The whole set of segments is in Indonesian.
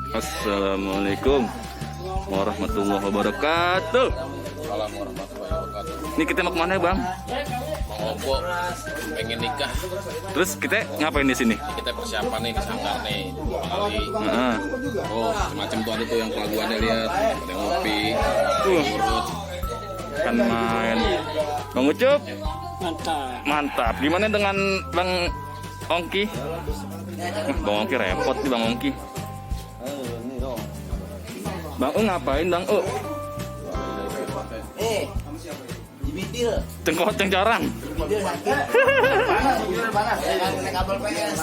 Assalamualaikum warahmatullahi wabarakatuh. Assalamualaikum warahmatullahi wabarakatuh. Ini kita mau kemana ya, Bang? Mau ngobok, pengen nikah. Terus kita ngapain di sini? Kita persiapan nih di Sanggar nih, kali. Heeh. Oh, semacam tuh ada tuh yang pelaguannya lihat, ada ngopi, urut. Kan main. Bang Ucup, Mantap. mantap. Gimana dengan Bang Ongki? Bang Ongki repot nih, Bang Ongki. Bang ngapain, Bang Dibitil. Cengkoceng corang. Dibitil sakit. Panas. Kena kabel PS.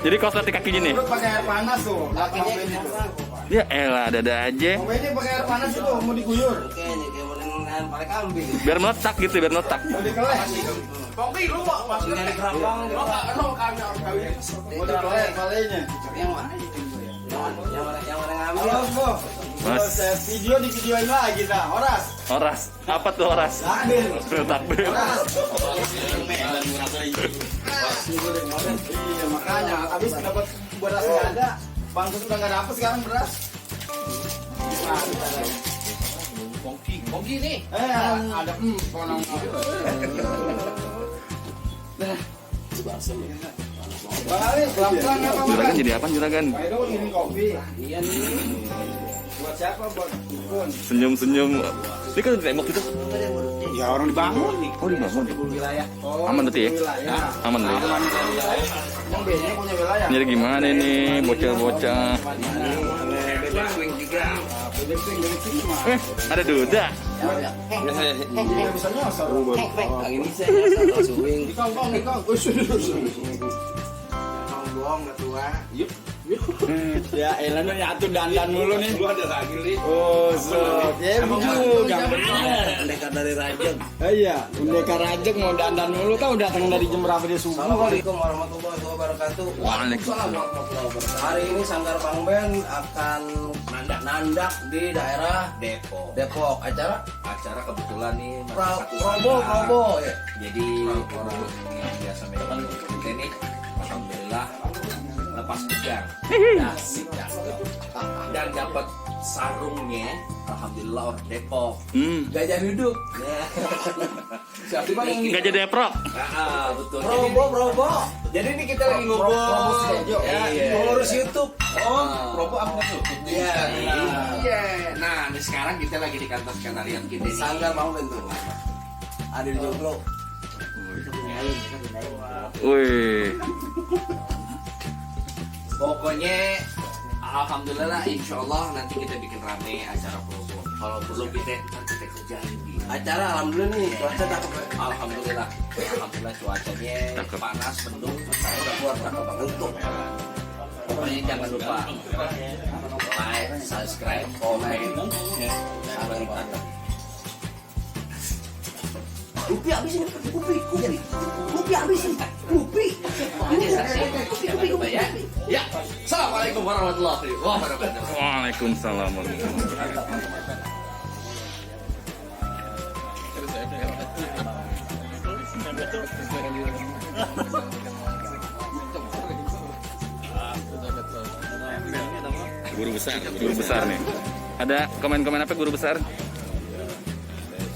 Jadi kau di kaki gini. Pakai air panas tuh. Kakinya kenapa? Ya elah, dada aja. Pokoknya pakai air panas itu mau diguyur. Oke, nih kayak mau pakai kambing. Biar meletak gitu, biar meletak. Mau dikeles. Dari kerapang. Mau dikeles palenya. Yang mana? Yang mana ngambil? Halo, Bos. Mas. Video di videoin lagi dah. Horas. Oras. Apa tuh oras? Takbir. Takbir. Horas. Iya, makanya habis dapat beras nggak ada. Bangkus udah nggak dapet sekarang beras. Kogi nih. Ada konong. Bang Ali, pelan-pelan apa Juragan makan? jadi apa juragan? Ayo dong minum kopi. Iya nih. Buat siapa? Buat Kun. Senyum-senyum. Ini kan tembok itu. Ya orang dibangun. Oh dibangun. Wilayah. Aman berarti ya? Wilayah. Aman nih. Yang B-nya punya wilayah. Jadi gimana nih bocah-bocah? Bebek swing juga. Bebek swing mah. Ada duda. Dia bisa nyasar. Yang ini saya tahu swing. Nikah. Bohong ketua. Ya elah nih atuh dandan mulu nih. Gua ada lagi nih. Oh, sok. Ya juga. Pendekar dari Rajeng. Iya, pendekar Rajeng mau dandan mulu kan udah datang dari jam berapa dia subuh kali. Assalamualaikum warahmatullahi wabarakatuh. Waalaikumsalam. warahmatullahi wabarakatuh. Hari ini Sanggar Pangben akan nandak di daerah Depok. Acara kebetulan nih Probo ya. Jadi yang biasa memang kita ini alhamdulillah lepas hujan. Asik dah. Dan dapat sarungnya alhamdulillah orang Depok. Gajah duduk. Siapa yang Nggak jadi eprok. betul. Probo. Jadi ini kita lagi ngobrol. Ngurus YouTube. Propo apa tuh? Iya. Nah, ini sekarang kita lagi di kantor sekretariat kita nih. Sanggar mau bentuk. Ada di Joglo. Wih. Pokoknya alhamdulillah insya Allah nanti kita bikin rame acara promo. Kalau perlu kita kerjain di acara. Alhamdulillah nih cuaca cakep. Alhamdulillah cuacanya panas mendung. Saya udah keluar cakep banget tuh. Pokoknya jangan lupa like, subscribe, komen, sampai mantap. Kopi habisin, kopi habisin, kopi. Ya, assalamualaikum warahmatullahi wabarakatuh. Waalaikumsalam warahmatullahi wabarakatuh. Guru besar nih. Ada komen-komen apa guru besar?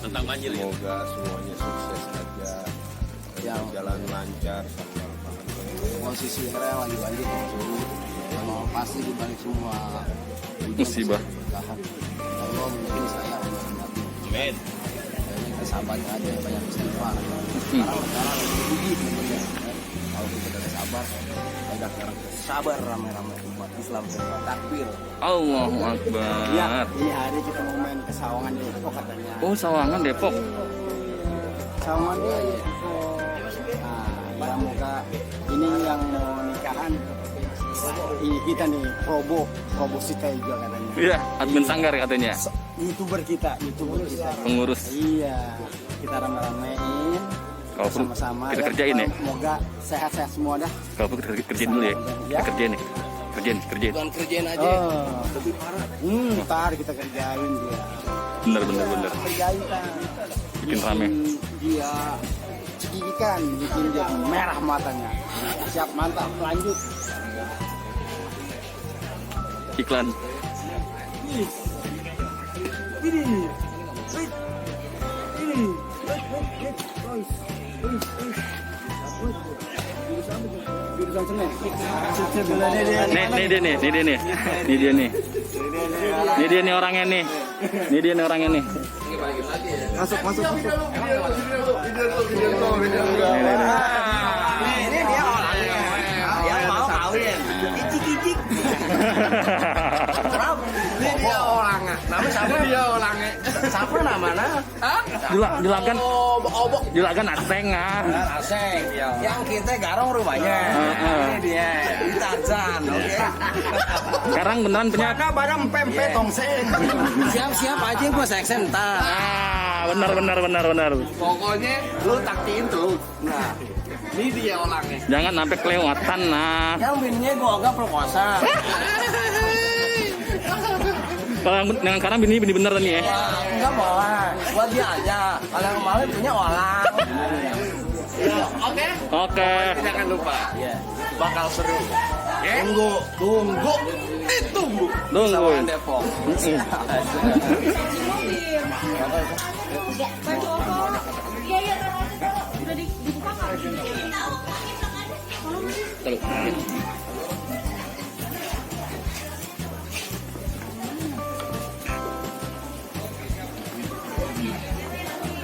Tentang banjir. Semoga semuanya sukses aja, yang jalan lancar. Posisi yang lagi banjir pasti dibalik semua Musibah. Allah mungkin saya Amin. kita sabar aja banyak istighfar. Sekarang lagi tinggi kalau kita udah sabar sabar ramai-ramai umat Islam semua takbir. Allahu Akbar. Iya, ini hari kita mau main ke Sawangan di Depok katanya. Oh, Sawangan Depok. Sawangan di Depok. Nah, semoga ini yang mau nikahan ini kita nih Probo Sitejo katanya. Iya, admin Sanggar katanya. YouTuber kita. Pengurus. Iya, kita rame-ramein. Kalau perlu Sama-sama. kita kerjain ya. Semoga sehat-sehat semua dah. Kalau perlu kita kerjain dulu ya. Kita kerjain nih. Kerjain. Bukan kerjain aja Oh, lebih parah. ntar kita kerjain dia. Bener. Kerjain kan. Bikin rame. Dia cekikikan, bikin dia merah matanya. Siap, mantap, lanjut. iklan. Nih dia nih. Ini dia nih orangnya nih. Masuk. Ini dia orangnya. Yang mau kawin. Icik. Ini dia orangnya. Siapa namanya? Julagan. Obok. Julagan aseng ah. Aseng. Yang kita garong rupanya. Ini dia. Tarzan, oke. Sekarang beneran punya. Maka barang pempek tongseng. Siap-siap aja gua seksen entar. Benar. Pokoknya lu taktiin terus. Nah, ini dia orangnya. Jangan sampai kelewatan nah. Yang bininya gua agak perkosa. Kalau yang sekarang bini beneran nih ya. Enggak boleh. Buat dia aja. Kalau yang kemarin punya orang. Oke. Jangan lupa. Bakal seru. Tunggu. Tunggu. Tunggu. Depok. Udah dibuka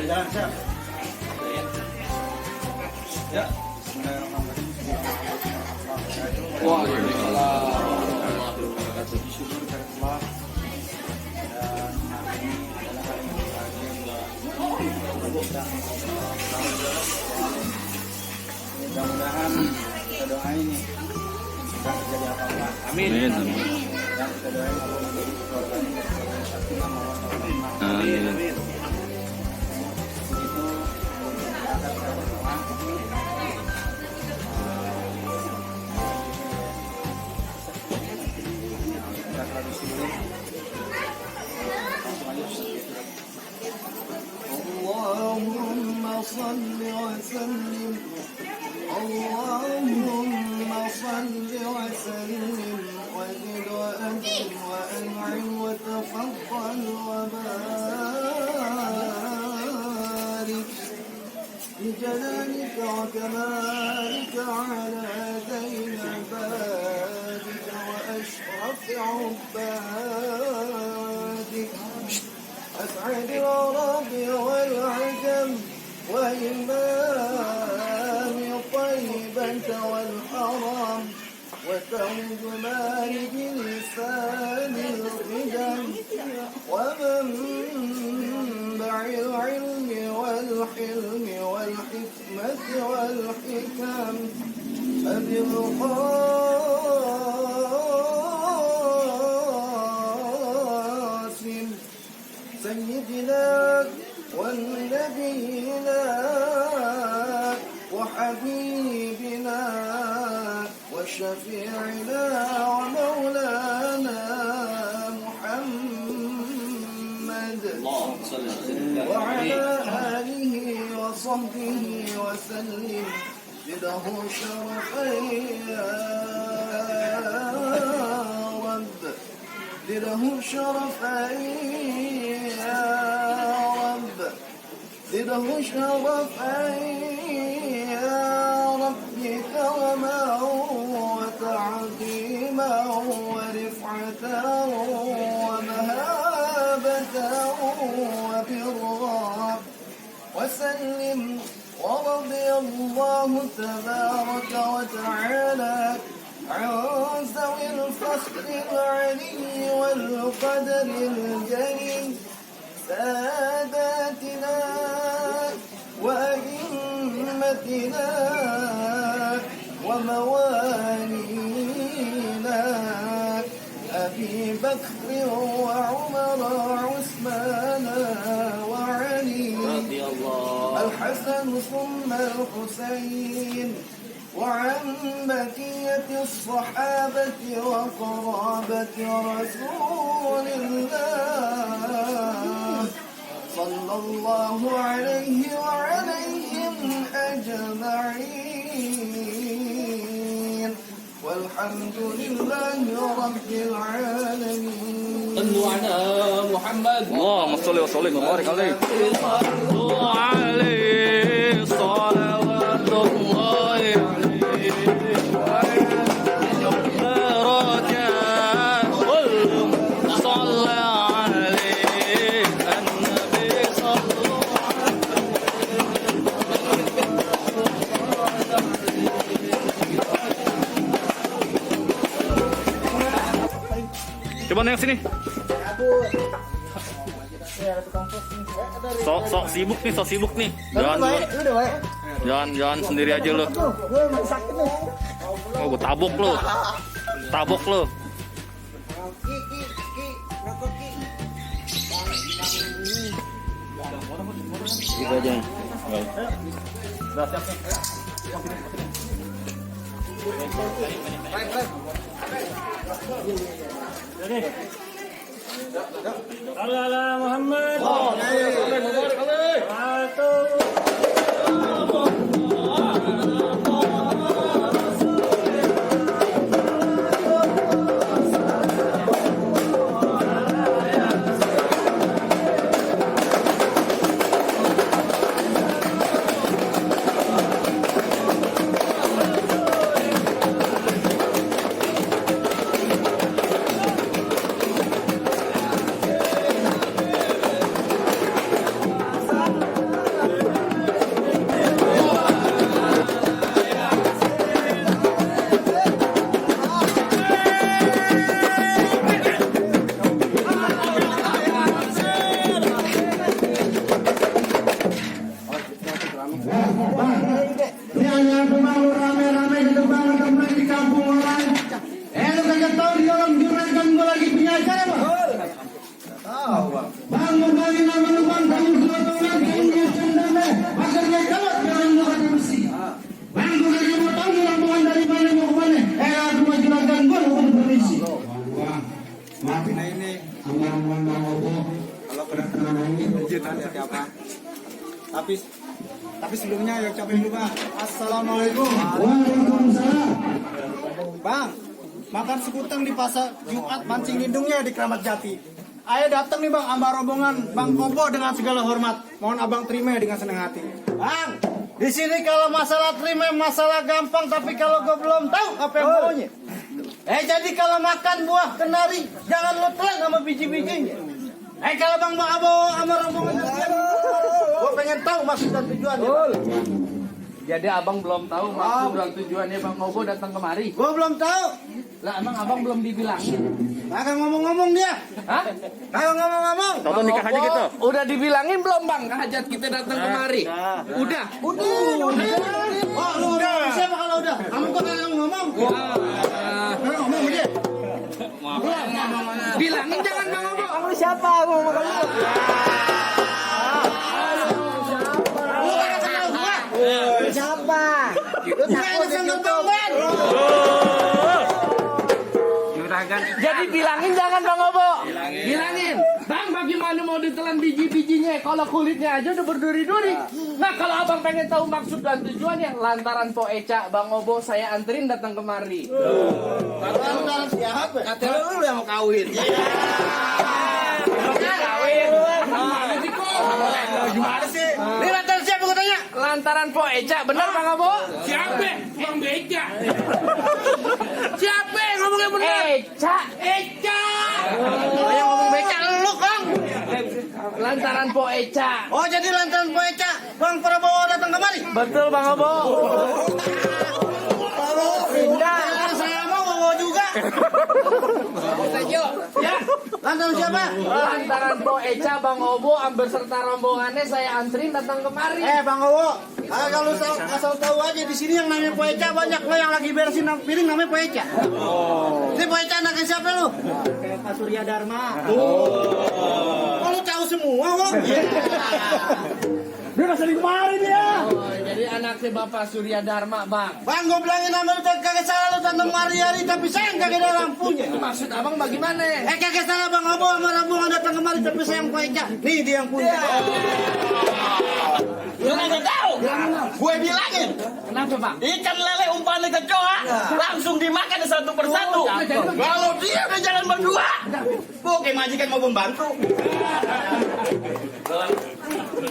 Jalan siap. Ya. Mudah-mudahan kita doain nih bisa terjadi apa-apa. Amin. Yang kita doain Allah menjadi keluarganya sakinah mawaddah warahmah. Amin. Begitu kita akan sama-sama kita tradisi dulu. Allahumma salli wa sallim اللهم صل وسلم وزد وأكرم وأنعم وتفضل وبارك بجلالك وكمالك على ذين عبادك وأشرف عبادك أسعد العرب والعجم وإمام طيبة والحرم وترجمان بلسان القدم ومنبع العلم والحلم والحكمة والحكم أبي القاسم سيدنا ونبينا وحبيبنا وشفيعنا ومولانا محمد وعلى آله وصحبه وسلم زده شرفا يا رب زده شرفا يا رب زده شرفا يا رب كرما وتعظيما ورفعة ومهابة وبرا وسلم ورضي الله تبارك وتعالى عن ذوي الفخر العلي والقدر الجليل ساداتنا وأئمتنا وموالينا أبي بكر وعمر وعثمان وعلي الحسن ثم الحسين وعن بقية الصحابة وقرابة رسول الله صلى الله عليه وعليهم أجمعين والحمد لله رب العالمين. Sallu ala Muhammad. Allahumma sholli wa sallim wa barik alaihi. Sallu alaihi salawatullahi alaihi. Barakat kullu shalla alaihi an-nabi sallallahu Coba yang sini. Sok sibuk nih. Jangan sendiri aja lo. Oh, gue tabok lo. Gitu aja. Tapi sebelumnya ya ucapin dulu Bang. Assalamualaikum. Waalaikumsalam. Bang, makan sekuteng di pasar Jumat mancing lindungnya di Keramat Jati. Ayo datang nih Bang, sama rombongan Bang Kobo dengan segala hormat. Mohon Abang terima dengan senang hati. Bang, di sini kalau masalah terima masalah gampang, tapi kalau gue belum tahu apa yang maunya. Jadi kalau makan buah kenari jangan lo telan sama biji-bijinya. Kalau Bang Abo sama rombongan gue pengen tahu maksud dan tujuannya. Jadi abang belum tahu maksud dan tujuannya Bang Kobo datang kemari. Gue belum tahu. Lah emang abang belum dibilangin. Kagak ngomong-ngomong dia. Hah? Kagak ngomong-ngomong. Tahu nikah aja gitu. Udah dibilangin belum Bang hajat kita datang kemari? Udah. Oh, lu udah. Siapa kalau udah? Kamu kok kagak ngomong? Ngomong sama dia. Bilangin jangan Bang Kobo. Kamu siapa? Ngomong sama lu. Lu kagak kenal gua. Siapa? Lu takut ditutupin. Jadi bilangin jangan Bang Kobo. Bilangin. Bang bagaimana mau ditelan biji-bijinya kalau kulitnya aja udah berduri-duri. Nah kalau abang pengen tahu maksud dan tujuannya lantaran Po Eca Bang Kobo saya anterin datang kemari. Lantaran siapa? Katanya lu yang mau kawin. Kawin. Gimana sih? Ini lantaran siapa gua tanya? Lantaran Po Eca benar Bang Kobo? Siapa? Bang Beca. Siapa yang ngomongnya benar? Eca. Yang ngomong beca lu, Kang. Lantaran Po Eca. Oh, jadi lantaran Po Eca Bang Prabowo datang kemari? Betul Bang Kobo. Pindah. Saya mau bawa juga. Ya. Lantaran siapa? Lantaran Po Eca Bang Kobo beserta rombongannya saya anterin datang kemari. Bang Owo, kalau tahu asal tahu aja di sini yang namanya Po Eca banyak lo yang lagi beresin piring namanya Po Eca. Ini Po Eca anaknya siapa lu? Pak Surya Dharma. Oh, lu tahu semua, Wong? Dia masih di kemarin dia. Jadi anak si Bapak Surya Dharma, Bang. Bang, gue bilangin nama lu kagak salah lu tentang hari-hari, tapi sayang kagak ada lampunya. Maksud abang bagaimana? Kagak salah Bang Obo sama rombongan datang kemari, tapi sayang Po Eca. Nih dia yang punya. Lu nggak tahu? Gue bilangin. Kenapa Bang? Ikan lele umpan nih kecoa, langsung dimakan satu persatu. Kalau dia udah jalan berdua, oke majikan mau membantu.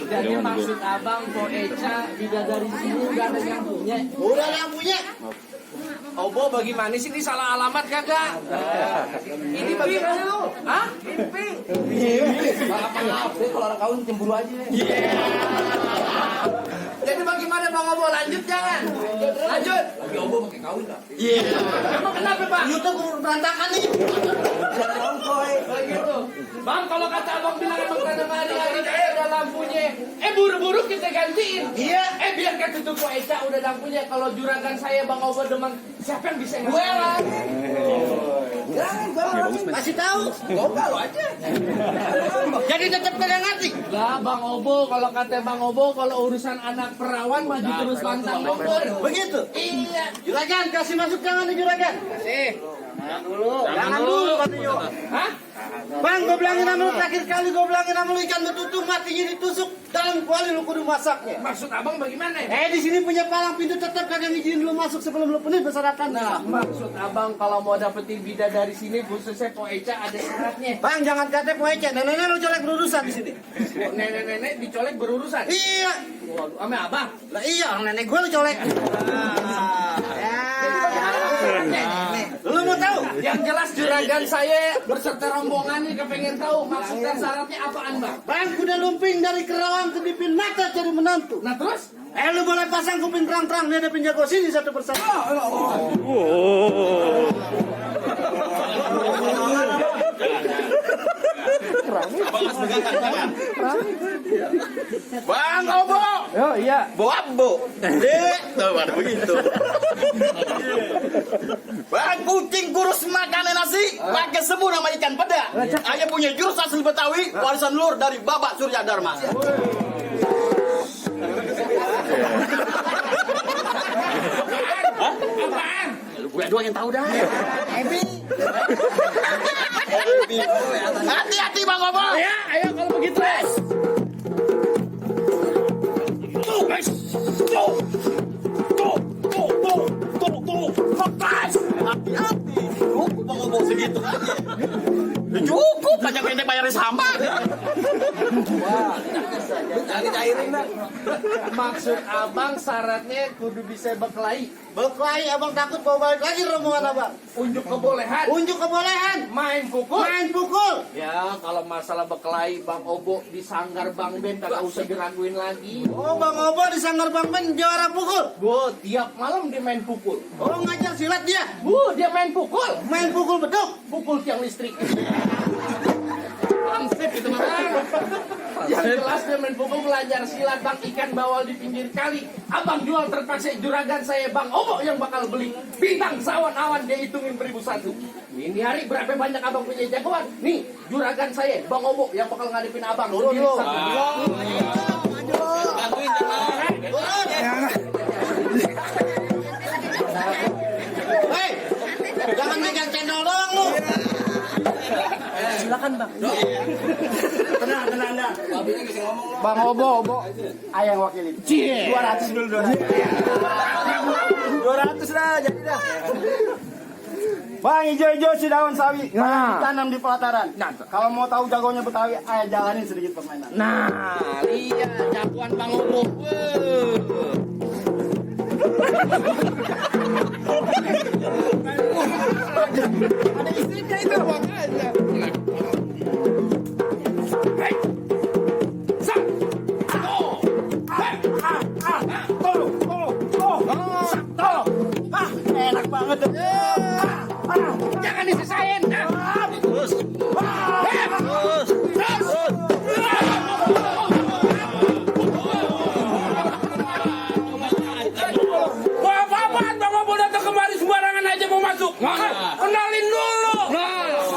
Jadi maksud abang Po Eca bidadari sini udah ada yang punya. Udah ada yang punya. Obo bagaimana sih ini salah alamat kagak? Ini bagaimana lu? Hah? Kalau orang kawin cemburu aja. Jadi bagaimana Bang Obo? Lanjut jangan? Lanjut. Lagi obo pakai kawin dah. Emang kenapa Pak? YouTube berantakan nih. Begitu. Bang kalau kata abang bilang emang kadang hari-hari ada lampunya. Buru-buru kita gantiin. Iya. Biar kata tuh Po Eca udah lampunya. Kalau juragan saya Bang Obo demang, siapa yang bisa ngasih? Kasih tahu. Gombal lo aja. Jadi tetap kagak ngerti. Lah Bang Obo, kalau kata Bang Obo, kalau urusan anak perawan maju terus pantang Bogor. Begitu. Iya. Juragan kasih masuk tangan nih juragan. Kasih. Jangan dulu katanya. Hah? Bang, gue bilangin sama lu terakhir kali gue bilangin sama lu ikan betutu matinya ditusuk dalam kuali lu kudu masaknya. Maksud abang bagaimana? Di sini punya palang pintu tetap kagak ngizinin lu masuk sebelum lu penuh persyaratan. Nah, maksud abang kalau mau dapetin bidadari sini khususnya Po Eca ada syaratnya. Bang, jangan kata poece, nenek lu colek berurusan di sini. Nenek-nenek dicolek berurusan. Iya. Waduh, ame abang. Lah iya, orang nenek gue lu colek. Lu mau tahu? Yang jelas juragan saya berserta rombongannya kepengen tahu maksud dan syaratnya apaan bang? Bang, kuda lumping dari Kerawang ke Dipin Mata jadi menantu. Nah terus? Lu boleh pasang kuping terang-terang nih ada penjago sini satu persatu. Bang Obo. Oh iya. Boabo. Dek, tuh ada begitu. Bang kucing kurus makan nasi, pakai sebu nama ikan peda. Ayah punya jurus asli Betawi, warisan lur dari Babak Surya Dharma. Apaan? Gue doang yang tahu dah. Hati-hati Bang Obo. Ya, ayo kalau begitu. Hati-hati. Cukup Bang Obo segitu aja. Cukup aja pendek bayarin sama. Maksud abang syaratnya kudu bisa berkelahi. Berkelahi abang takut bawa balik lagi rombongan abang. Unjuk kebolehan. Unjuk kebolehan. Main pukul. Main pukul. Ya kalau masalah berkelahi Bang Obo di sanggar Bang Ben kagak usah diraguin lagi. Oh Bang Obo di sanggar Bang Ben juara pukul. Bu, tiap malam dia main pukul. Oh ngajar silat dia. Bu, dia main pukul. Main pukul beduk. Pukul tiang listrik. Konsep itu bang. Yang jelas dia main pukul belajar silat bang, ikan bawal di pinggir kali. Abang jual terpaksa juragan saya Bang Obo yang bakal beli. Bintang sawan awan dia hitungin 1001. Ini hari berapa banyak abang punya jagoan? Nih juragan saya Bang Obo yang bakal ngadepin abang. Hei, jangan megang cendol doang lu. Silakan bang. Tenang. Bang Obo. Ayang wakilin. 200 dulu 200. 200 dah, jadi dah. Bang, hijau-hijau si daun sawi. Nah. Tanam di pelataran. Nah. Kalau mau tahu jagonya Betawi, ayo jalanin sedikit permainan. Nah, lihat jagoan Bang Obo. Ada istrinya itu. Makanya. Enak banget. Jangan disisain. Apa-apaan Bang Obo datang kemari sembarangan aja mau masuk. Kenalin dulu.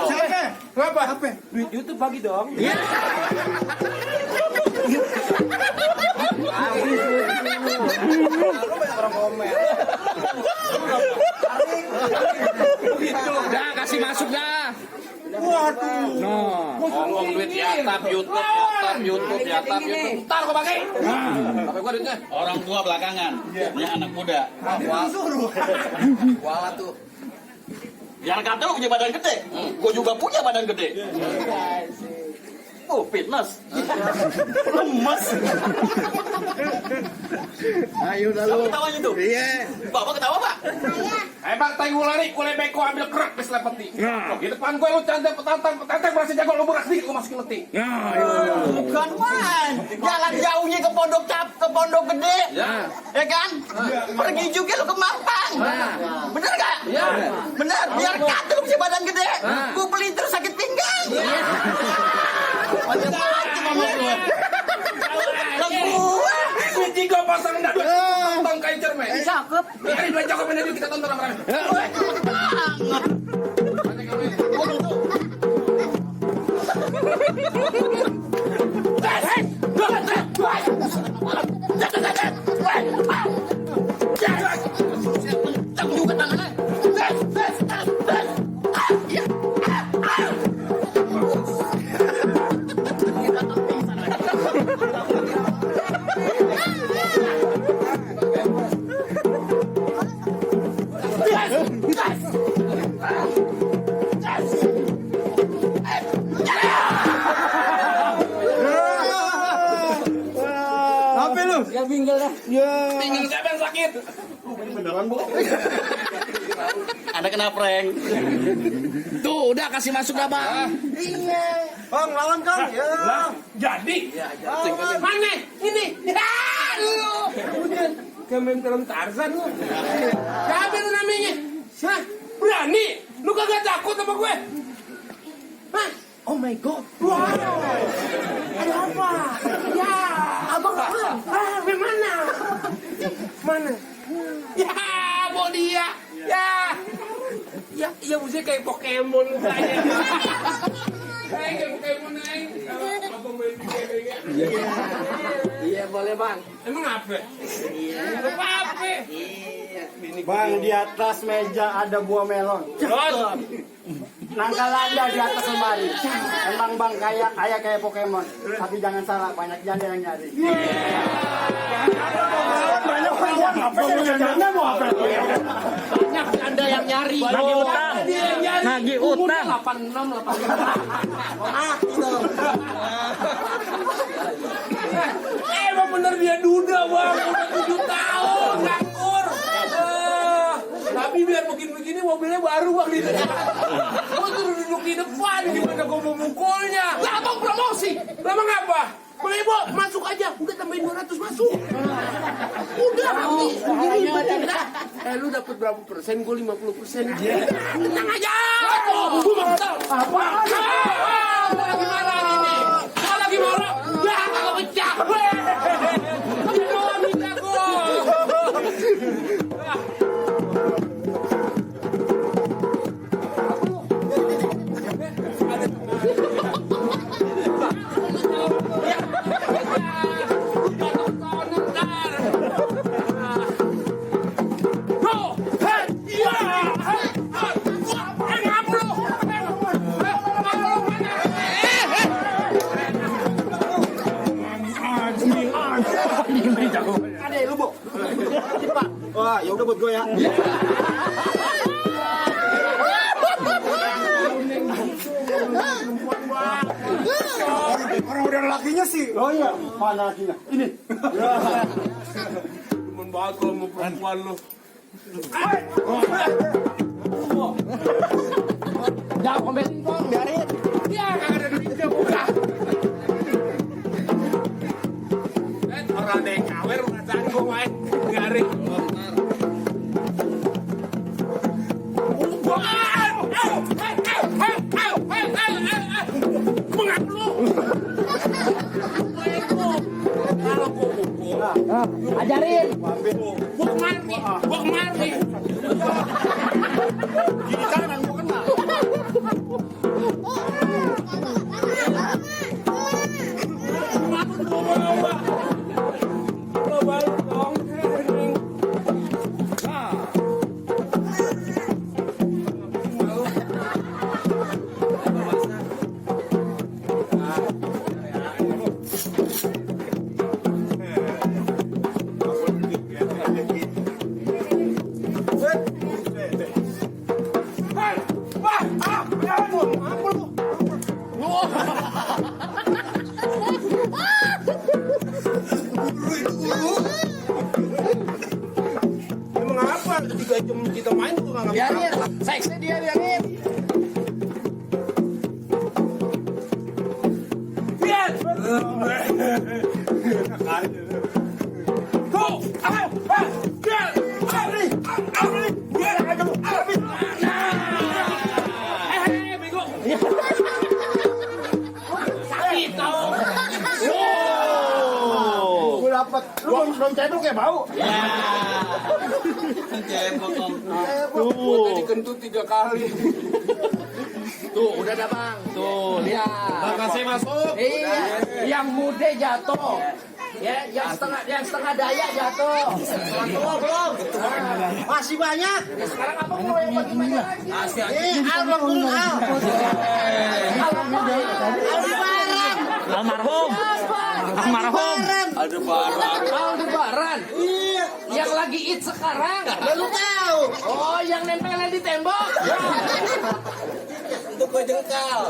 Siapa? Kenapa? Duit YouTube bagi dong. Dah kasih masuk dah. Ngomong duit ya. Tap YouTube. Ntar gua pakai. Apa gua duitnya? Orang tua belakangan. Punya anak muda. Wala tuh. Yang kata lu punya badan gede, gue juga punya badan gede. Oh, fitness. Lemes. Ayo dah Kamu lu. ketawanya tuh? Iya. Bapak ketawa, Pak? Hebat tenggu lari, kule beko ambil kerak bis lepeti. Di depan gue lu cantik petantang berasa jago lu berak sedikit lu masukin leti. Bukan, Wan. Jangan jauhnya ke pondok gede. Ya. Ya kan? Pergi juga lu ke Mampang. Bener gak? Ya. Bener. Biar kata lu punya badan gede. Gue pelintir sakit pinggang. Macam-macam sama gue. Lah gue. Kunci gue pasang dadu. Tonton kain cermin. Cakep. Biarin dua cakep ini dulu kita tonton rame-rame. Juga tangannya. Apa lu? Ya binggel dah. Tinggal siapa yang sakit? Ada kena prank. Tuh udah kasih masuk dah bang. Bang, lawan Kang. Ya. Jadi. Mana? Ini. Ya lu. Udah. Kemen film Tarzan lu. Siapa lu namanya? Hah? Berani? Lu kagak takut sama gue? Hah? Oh my god. Wow. Ada apa? Ya. Abang. Bagaimana? Mana? Ya, mau dia. Ya. Ya mesti kayak Pokemon kayaknya. Kayak Pokemon aja. Abang main game. Iya, boleh bang. Emang apa? Apa? Bang, di atas meja ada buah melon. Terus? Nangkal Anda di atas lemari. Emang bang kayak Pokemon. Tapi jangan salah, banyak janda yang nyari. Banyak apa janda mau apa? Banyak anda yang nyari. Nagih utang. Nagih utang. 86, 85. Emang bener dia duda bang. Udah 7 tahun nganggur. Tapi biar begini mobilnya baru bang di depan. Gue suruh duduk di depan. Gimana gue mau mukulnya? Lah abang promosi. Lama ngapa? Bang Ibu, masuk aja. Udah tambahin 200 masuk. Udah habis. Lu dapat berapa persen? Gue 50%. Tenang aja. Gue bakal. Apa? Lagi marah ini. Lagi marah. Ya, kagak pecah. Tapi mau minta gue. Wah, ya udah buat gue ya. Orang udah lakinya sih. Oh iya, mana lakinya? Ini. Temen banget kalau mau perempuan lu. Jangan kometin kong, biarin. Ya, kagak ada duitnya buka. Orang ada yang kawer, nggak sanggup main. Biarin. Mengapa lu? Kalau gua pukul, ajarin. Gua kemari. Gini kanan gua kena. Emang apa? 3 jam kita main tuh nggak Biarin, seksnya dia biarin. Biar. Tuh. Biar. Bego. Sakit tau. Gue dapat. Lu belum cedok ya bau? Tuh, dikentut 3 kali. Tuh, udah dah bang. Tuh, lihat. Kasih masuk. Iya, yang muda jatuh. Ya, yang setengah daya jatuh. Belum. Masih banyak. Sekarang apa mau yang bagi banyak lagi? Almarhum. Almarhum. Aldebaran. Iya. Yang lagi it sekarang. Lu tahu. Oh, yang nempelnya di tembok. Itu gue jengkal.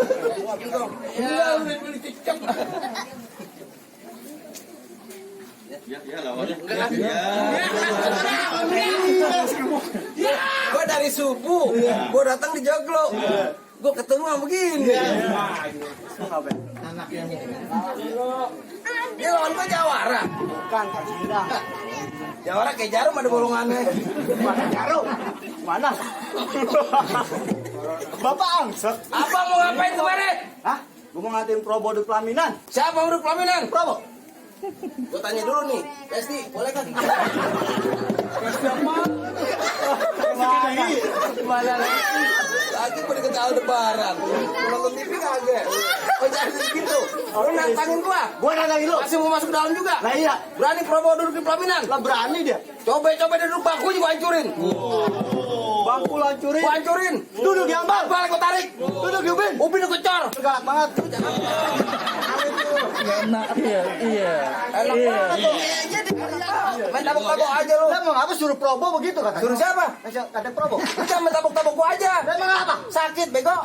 Gue dari subuh, gue datang di Joglo, gue ketemu sama begini. Dia lawan gue Jawara. Bukan, kasih bilang. Jawara kayak jarum ada bolongannya. Mana jarum? Mana? Bapak angset. Abang mau ngapain kemarin? Hah? Gue mau ngatain Probo di pelaminan. Siapa udah pelaminan? Probo. Gue tanya dulu nih, Lesti, boleh kan? Mana lagi? Lagi gue deket Aldebaran. Nonton TV kagak? Oh jadi gitu. Lu nantangin gua? Gue nantangin lu. Masih mau masuk dalam juga? Lah iya. Berani Probo duduk di pelaminan? Lah berani dia. Coba dia duduk bangku juga hancurin. Bangku lu hancurin. Gua hancurin. Duduk diambil. Balik gua tarik. Duduk di ubin. Ubin gua kecor. Galak banget. Enak, iya. Enak banget tuh. Main tabok-tabok aja lu. Lah emang apa suruh Probo begitu katanya? Suruh siapa? Kata Probo. Udah main tabok-tabok gua aja. Lah emang apa? Sakit bego.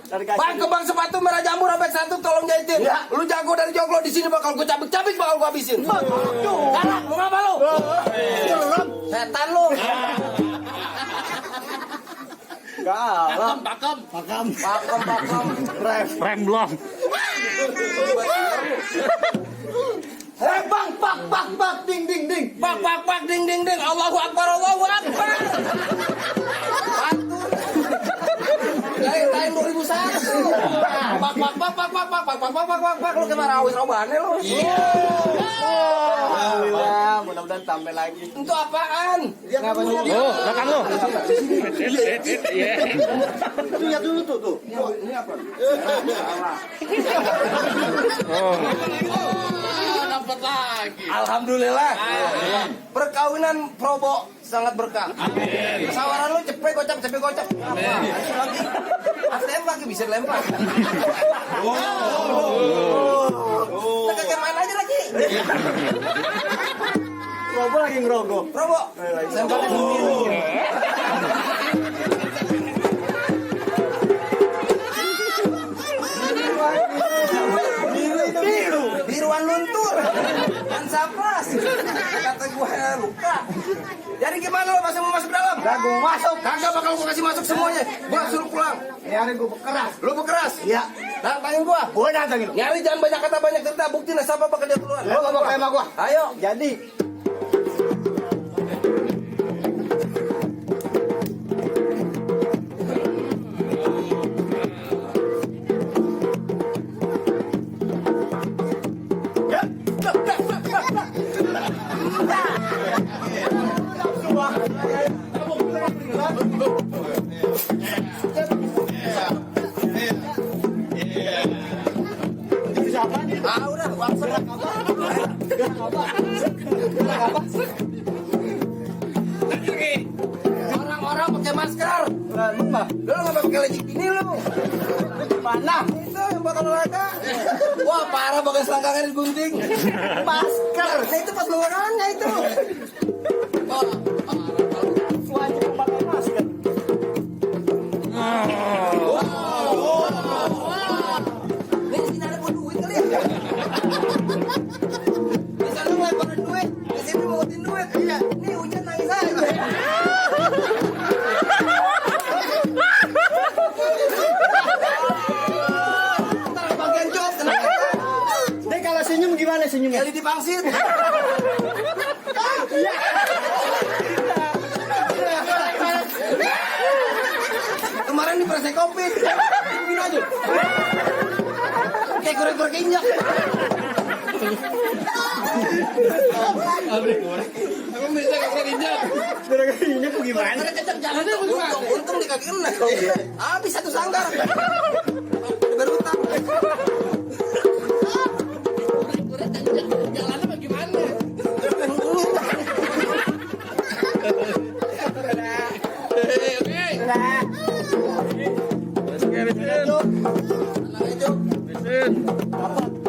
Dari Bang ke bang sepatu merah jamur robek satu tolong jahitin. Ya. Lu jago dari Joglo di sini bakal gua cabik-cabik bakal gua habisin. Galak, mau ngapa lu? Setan lu. Galak. Pakem. Rem belum. Hei bang, pak, ding, ding, ding. Pak, ding, ding, ding. Allahu Akbar, Allahu Akbar. Bantu. Dari tahun 2001. Pak. Lu kayak rawis robane lu. Alhamdulillah, mudah-mudahan tambah lagi. Itu apaan? Kenapa sih? Oh, belakang lu. Iya. Lihat dulu tuh. Ini apa? Dapat lagi. Alhamdulillah. Perkawinan Probo sangat berkah. Sawaran lu cepet gocap. ATM lagi bisa dilempar. Kita kayak main aja lagi. Probo lagi ngerogoh. Probo. Sembarnya dulu. Biruan luntur. Dan sapras. Kata gue luka. Jadi gimana lo masih mau masuk dalam? Udah gue masuk. Kagak bakal gue kasih masuk semuanya. Gue suruh pulang. Nyari gue bekeras. Lu bekeras? Iya. Nantangin gue. Gue nantangin lu. Nyari jangan banyak kata banyak cerita. Bukti nah siapa bakal dia duluan. Lu gak pakai sama gue. Ayo. Jadi. Ah udah, bangsa. Orang-orang pakai masker. Lu mah. Lu nggak pakai lecik ini lu. Mana? Itu yang buat olahraga. Wah parah pakai selangkangan digunting. Masker. Nah itu pas olahraga itu. Wajib pakai masker. pangsit. Kemarin di proses kopi. Begini aja. Kayak goreng-goreng injak. Emang bisa gak pernah injak? Ini gimana? Jalannya bagaimana? Untung di kaki kena. Habis satu sanggar. Berutang. Jalannya bagaimana?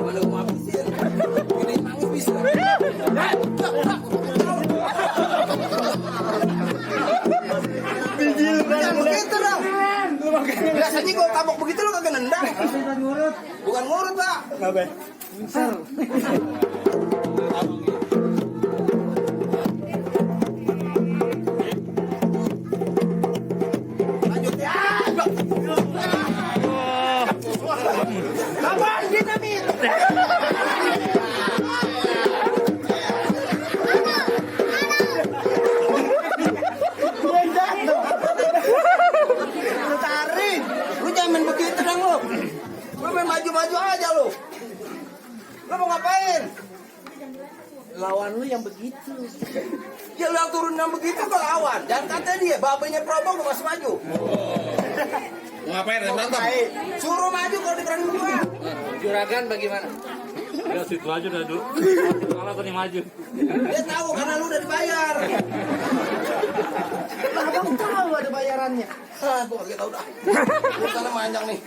Mana gua habisin. Ini nangis bisa. Jangan begitu dong. Biasanya gua tabok begitu lu kagak nendang. Bukan ngurut, Pak. Lanjut ya. Apaan dinamit? Tarik. Lu jangan main begitu dong lu. Lu main maju-maju aja lu. Lu mau ngapain? Lawan lu yang begitu. Ya lu yang turun yang begitu ke lawan. Jangan kata dia, bapaknya Probo gua masih maju. Mau ngapain? Mantap. Suruh maju kalau diberani gua. Juragan bagaimana? Ya situ aja dah dulu. Kalau tadi maju. Dia tahu karena lu udah dibayar. Lah abang tahu ada bayarannya. Hah, gua kagak tahu dah. Gua sana manjang nih.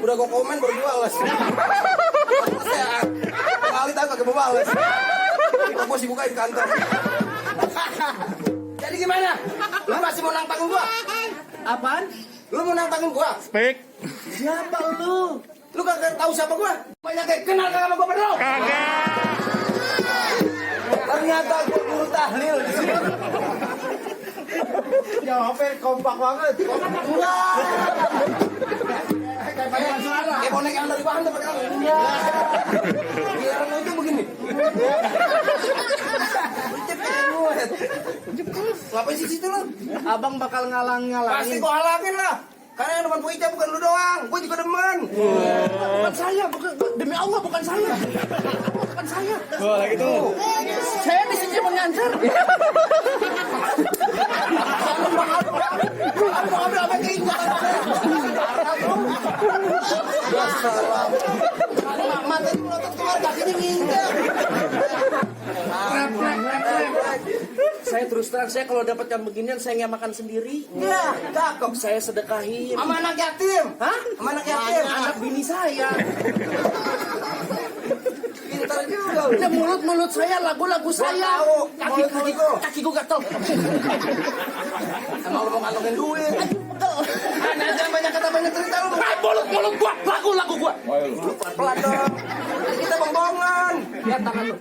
Udah gua komen baru gua balas. Selesai. Kali tahu kagak mau balas. Gua sibuk aja di kantor. Jadi gimana? Lu masih mau nantangin gua? Apaan? Lu mau nantangin gua? Spek. Siapa lu? Lu kagak tahu siapa gua? Banyak yang kenal kagak sama gua berdua. Ternyata gua guru tahlil di sini. Jawabnya kompak banget. Enggak. Kayak bonek yang dari bahan dapat kamu. Biar itu begini. Ngapain sih situ lu? Abang bakal Pasti ngalang-ngalangin. gua halangin lah. Karena yang depan Poica bukan lu doang, gua juga demen. Bukan saya, demi Allah bukan saya. Bukan saya. Oh, lagi tuh. Saya di sini mengantar. Aku ambil apa yang injak. Mata itu melotot keluar kakinya nginjak. Saya terus terang, saya kalau dapat yang beginian saya nggak makan sendiri. Ya, cakep. Saya sedekahin. Sama anak yatim. Hah? Sama anak yatim. Anak bini saya. Pintar juga lu. Ya mulut saya, lagu-lagu saya. tahu. Kaki gua gatel. Emang lu mau kantongin duit. Ada aja banyak kata banyak cerita lu. Mulut gua, lagu gua. Lu pelan-pelan dong. Kita bong-bongan. Lihat tangan lu.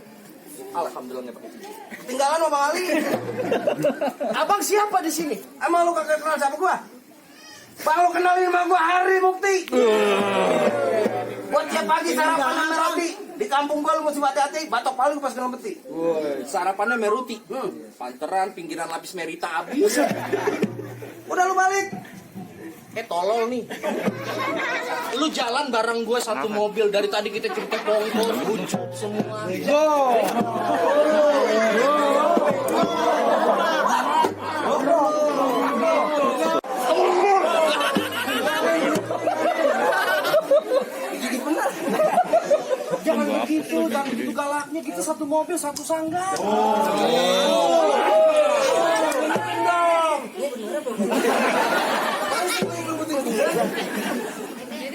Alhamdulillah nggak pakai. Tinggalan sama Bang Ali. Abang siapa di sini? Emang lu kagak kenal sama gua? Bang lu kenalin sama gua Hari Mukti. Buat tiap pagi sarapan sama roti. Di kampung gua lu mesti hati-hati, batok paling pas kena peti. Sarapannya meruti. Panteran pinggiran lapis merita habis. Udah lu balik. Tolol nih. Lu jalan bareng gue satu mobil dari tadi kita cerita kongkol, buncuk semua. Jangan begitu, jangan begitu galaknya. Kita satu mobil, satu sanggar.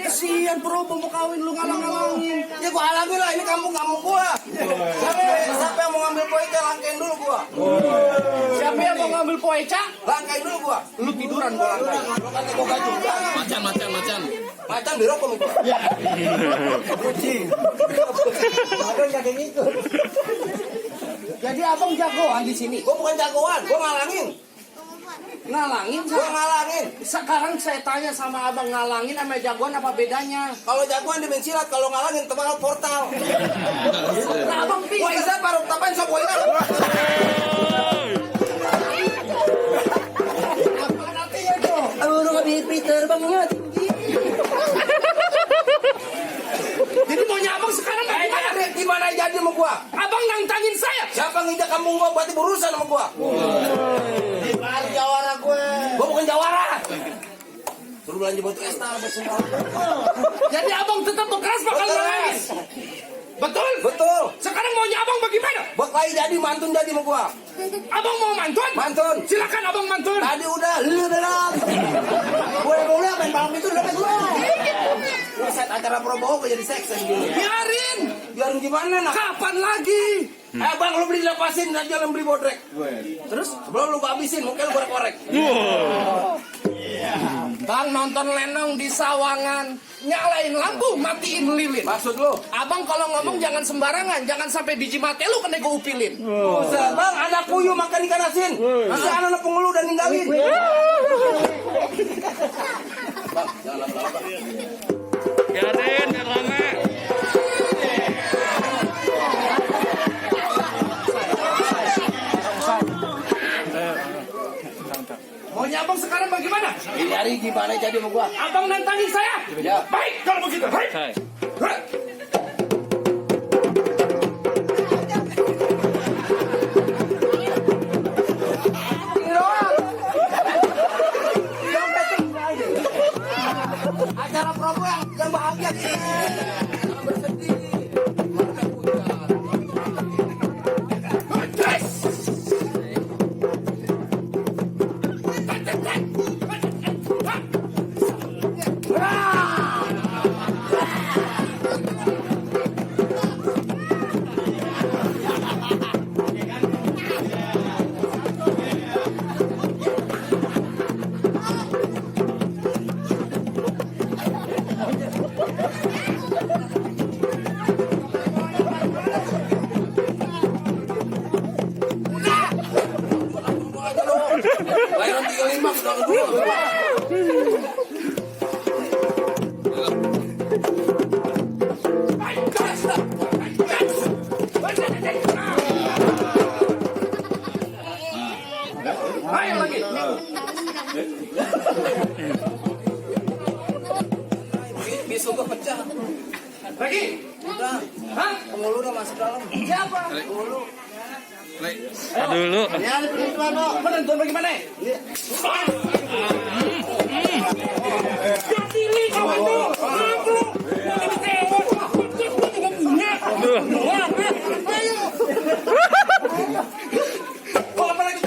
Kasihan bro, mau kawin lu ngalang-ngalangin. Ya gua halangin lah, ini kampung-kampung gua. Siapa yang mau ngambil Poica, langkain dulu gua. Siapa yang mau ngambil poeca? Langkain dulu gua. Lu tiduran gua langkain. Lu kata gua gak juga. Macan. Macan dirokok itu. Kucing. Ada yang kagak ngikut. Jadi abang jagoan di sini. Gua bukan jagoan, gua ngalangin. Ngalangin. Gua ngalangin. Sekarang saya tanya sama abang, ngalangin sama jagoan apa bedanya? Kalau jagoan di main silat, kalau ngalangin terbang portal. Nah abang Wah, pintar. isa baru tapain sok woi. Apaan artinya itu? Udah nggak terbangnya tinggi. Jadi maunya abang sekarang bagaimana? Gimana jadi sama gua? Abang nantangin saya. Siapa ngijak kampung gua berarti berurusan sama gua. Di jawara gue. Gua bukan jawara. Suruh belanja batu estar semua. Jadi abang tetap keras bakal nangis. Betul? Betul. Sekarang maunya abang bagaimana? Baklai jadi mantun jadi sama gua. Abang mau mantun? Mantun. Silakan abang mantun. Tadi udah lu dalam. Gue mau lihat main malam itu udah main gua. Gua set acara promo gua jadi seks gitu. Biarin. Biarin gimana nak? Kapan lagi? Bang lu beli lepasin aja lu beli bodrek. Terus sebelum lu gua habisin mungkin lu korek-korek. Bang nonton lenong di Sawangan, nyalain lampu, matiin lilin. Maksud lu? Abang kalau ngomong jangan sembarangan, jangan sampai biji mate lu kena gue upilin. Buset, Bang, ada puyuh makan ikan asin. Bisa anak pengeluh dan ninggalin. Bang, jangan lama-lama. Biarin, biar lama. Maunya abang sekarang bagaimana? Ini hari gimana jadi sama gua? Abang nantangin saya? Ya. Baik, kalau begitu. Baik. Hai. Baik. Acara promo yang bahagia. Lahiran 35 sudah dulu. Ayo lagi. Besok gua pecah. Lagi. Udah. Hah? Penghulu udah masuk dalam. Siapa? Penghulu. Dulu. Ya, penentuan bagaimana? Jadi ini kawan tuh. Aku. Oh, apa lagi?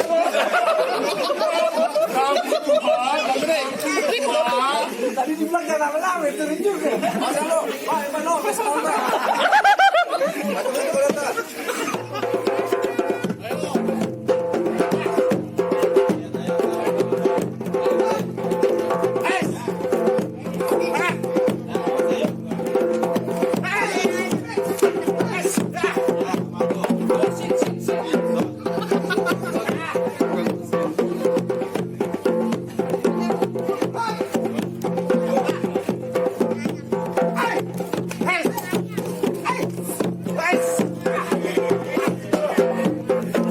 Tadi dibilang jangan lama-lama, turun juga. Masa lu? Pak, Iman lo, besok nonton. Maju ke lihat.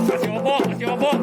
Kasih obok, kasih obok.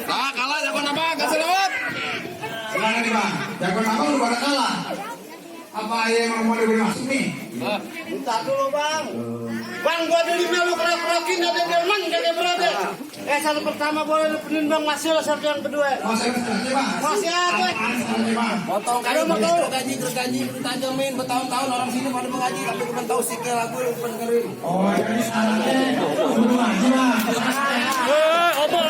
Ah, kalah jagoan apa? Kasih lewat. Gimana nih bang? Jagoan abang lu pada kalah. Apa yang mau diberi masuk nih? Minta dulu bang. Bang, gua dari melu kerak-kerakin ada delman kakek brother. Satu pertama boleh penin bang, masih lah satu yang kedua. Masih apa? Potong kayu, gergaji, tajamin bertahun-tahun orang sini pada mengaji tapi bukan tahu sikil lagu lu dengerin. Oh, jadi syaratnya kudu ngaji bang. Apa?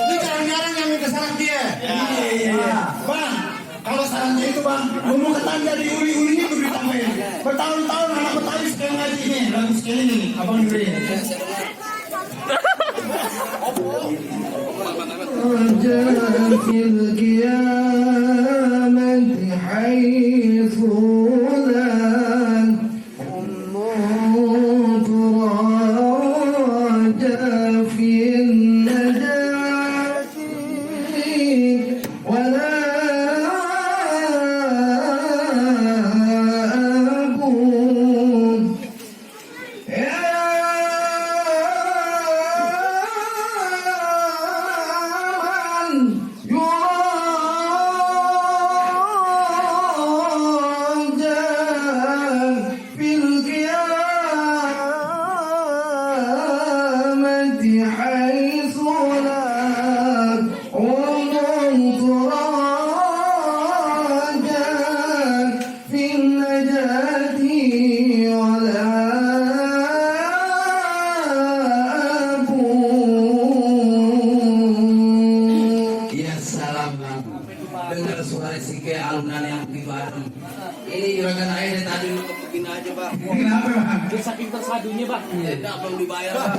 Ini jarang-jarang yang minta syarat dia. Iya. Bang, kalau syaratnya itu bang, bumbu ketan jadi uli-ulinya kudu ditambahin. Bertahun-tahun anak Betawi sekali ngaji ini, lagu sekali ini, abang dengerin. في القيامة حيث لا النور راجع في النجاة ولا أبون حيث لا ومن تراجع في النجاة ولا أبون. Ya salam dengar suara sike alunan yang begitu adem. Ini juragan air tadi lu kepikiran aja bang. Kenapa bang? Dia saking tersadunya bang. Tidak belum dibayar bang.